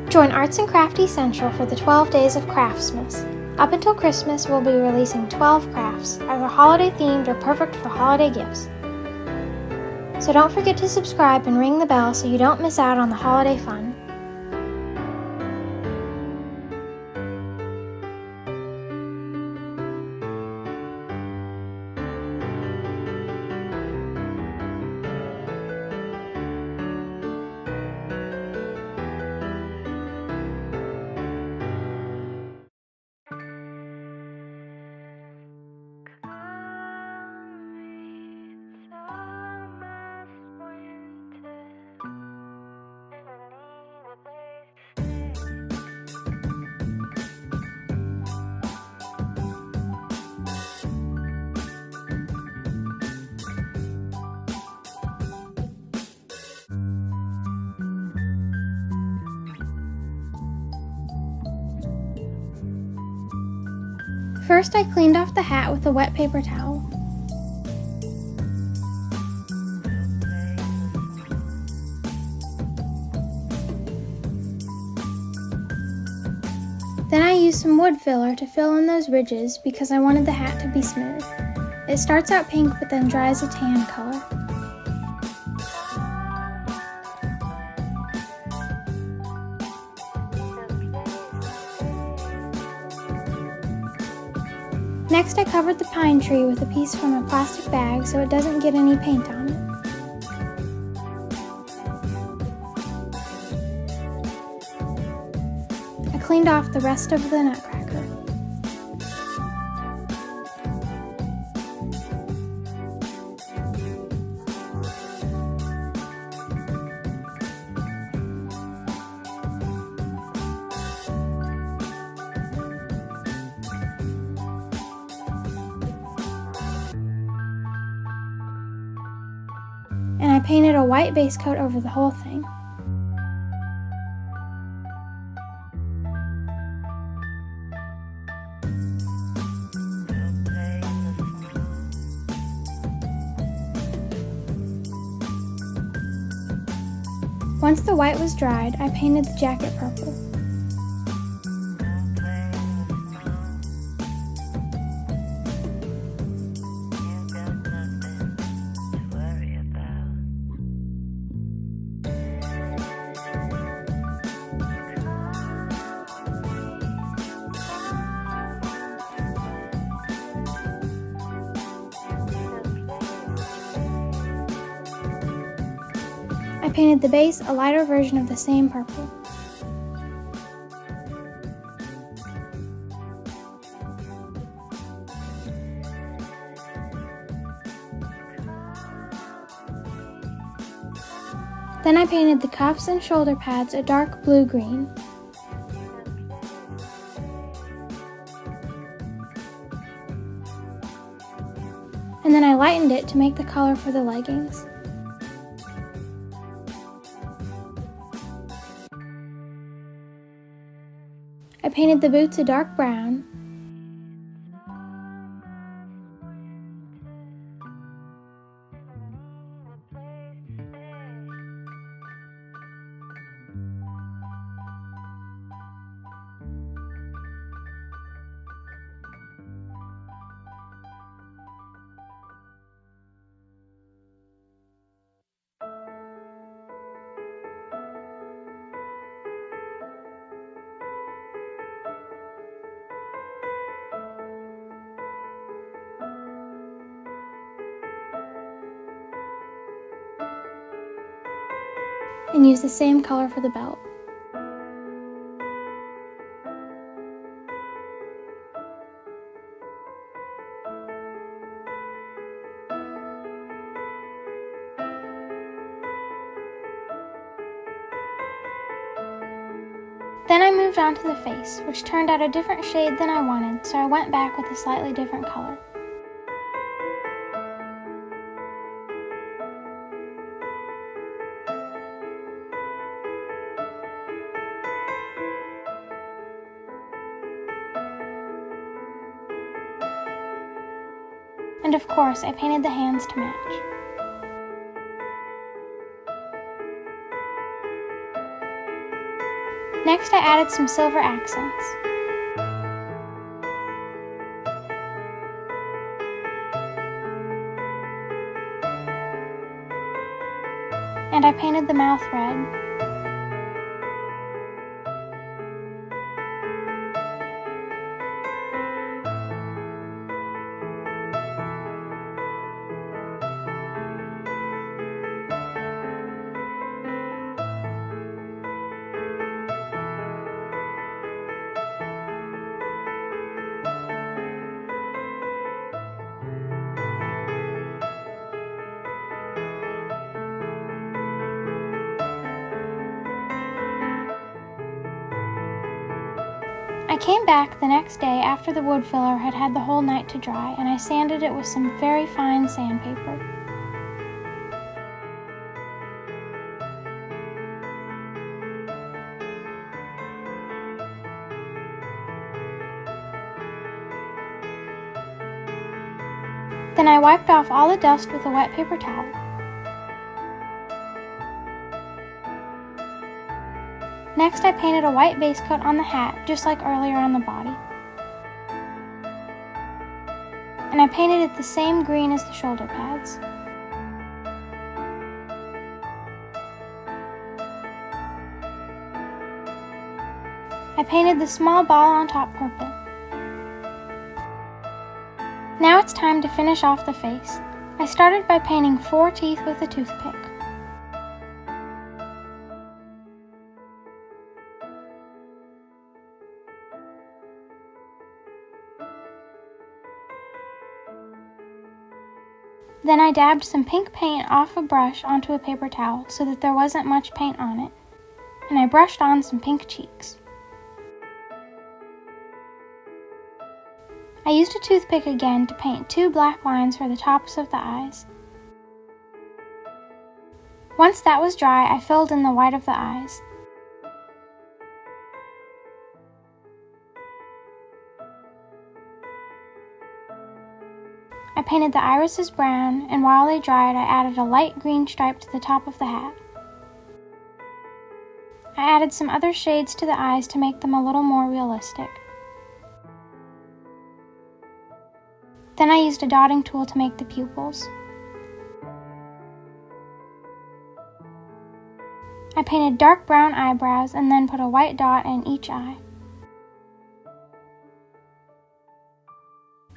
Join Arts and Crafty Central for the 12 days of Craftsmas. Up until Christmas, we'll be releasing 12 crafts, either holiday themed or perfect for holiday gifts. So don't forget to subscribe and ring the bell so you don't miss out on the holiday fun. First, I cleaned off the hat with a wet paper towel. Then I used some wood filler to fill in those ridges because I wanted the hat to be smooth. It starts out pink but then dries a tan color. Next, I covered the pine tree with a piece from a plastic bag so it doesn't get any paint on it. I cleaned off the rest of the Nutcracker. And I painted a white base coat over the whole thing. Once the white was dried, I painted the jacket purple. I painted the base a lighter version of the same purple. Then I painted the cuffs and shoulder pads a dark blue-green. And then I lightened it to make the color for the leggings. I painted the boots a dark brown. And use the same color for the belt. Then I moved on to the face, which turned out a different shade than I wanted, so I went back with a slightly different color. And of course, I painted the hands to match. Next, I added some silver accents. And I painted the mouth red. I came back the next day after the wood filler had had the whole night to dry, and I sanded it with some very fine sandpaper. Then I wiped off all the dust with a wet paper towel. Next, I painted a white base coat on the hat, just like earlier on the body. And I painted it the same green as the shoulder pads. I painted the small ball on top purple. Now it's time to finish off the face. I started by painting 4 teeth with a toothpick. Then I dabbed some pink paint off a brush onto a paper towel so that there wasn't much paint on it, and I brushed on some pink cheeks. I used a toothpick again to paint 2 black lines for the tops of the eyes. Once that was dry, I filled in the white of the eyes. I painted the irises brown, and while they dried, I added a light green stripe to the top of the hat. I added some other shades to the eyes to make them a little more realistic. Then I used a dotting tool to make the pupils. I painted dark brown eyebrows and then put a white dot in each eye.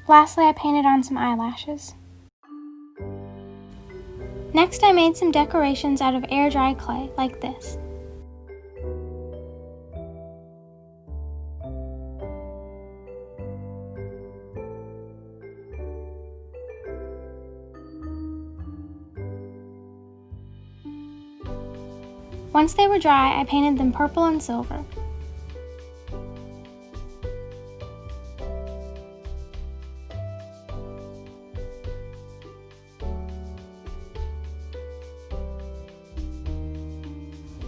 Lastly, I painted on some eyelashes. Next, I made some decorations out of air-dry clay, like this. Once they were dry, I painted them purple and silver.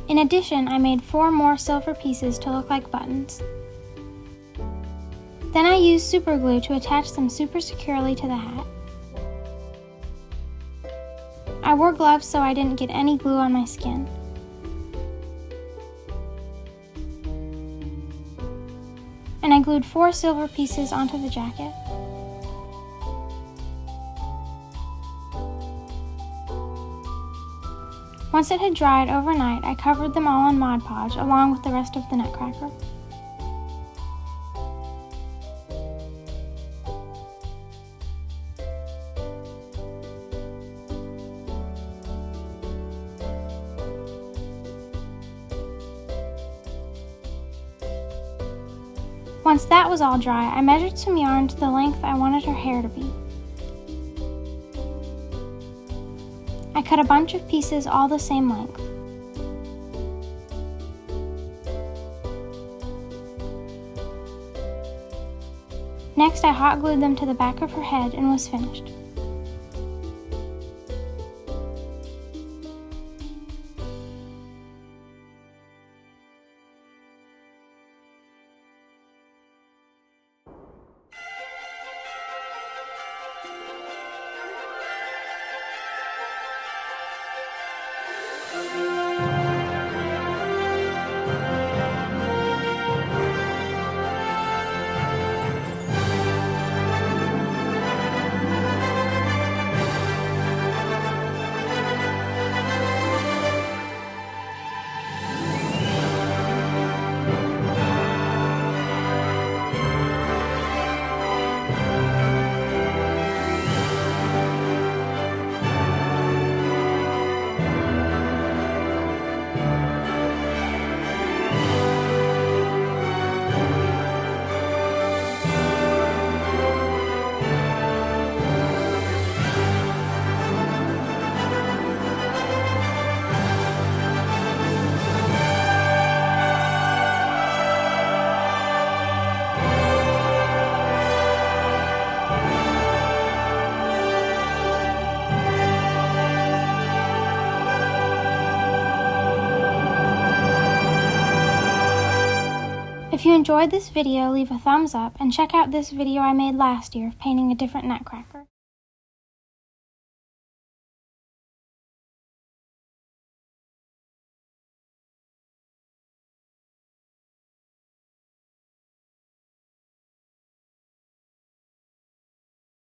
In addition, I made 4 more silver pieces to look like buttons. Then I used super glue to attach them super securely to the hat. I wore gloves so I didn't get any glue on my skin. And I glued 4 silver pieces onto the jacket. Once it had dried overnight, I covered them all in Mod Podge along with the rest of the Nutcracker. Once that was all dry, I measured some yarn to the length I wanted her hair to be. I cut a bunch of pieces all the same length. Next, I hot glued them to the back of her head and was finished. If you enjoyed this video, leave a thumbs up and check out this video I made last year of painting a different Nutcracker.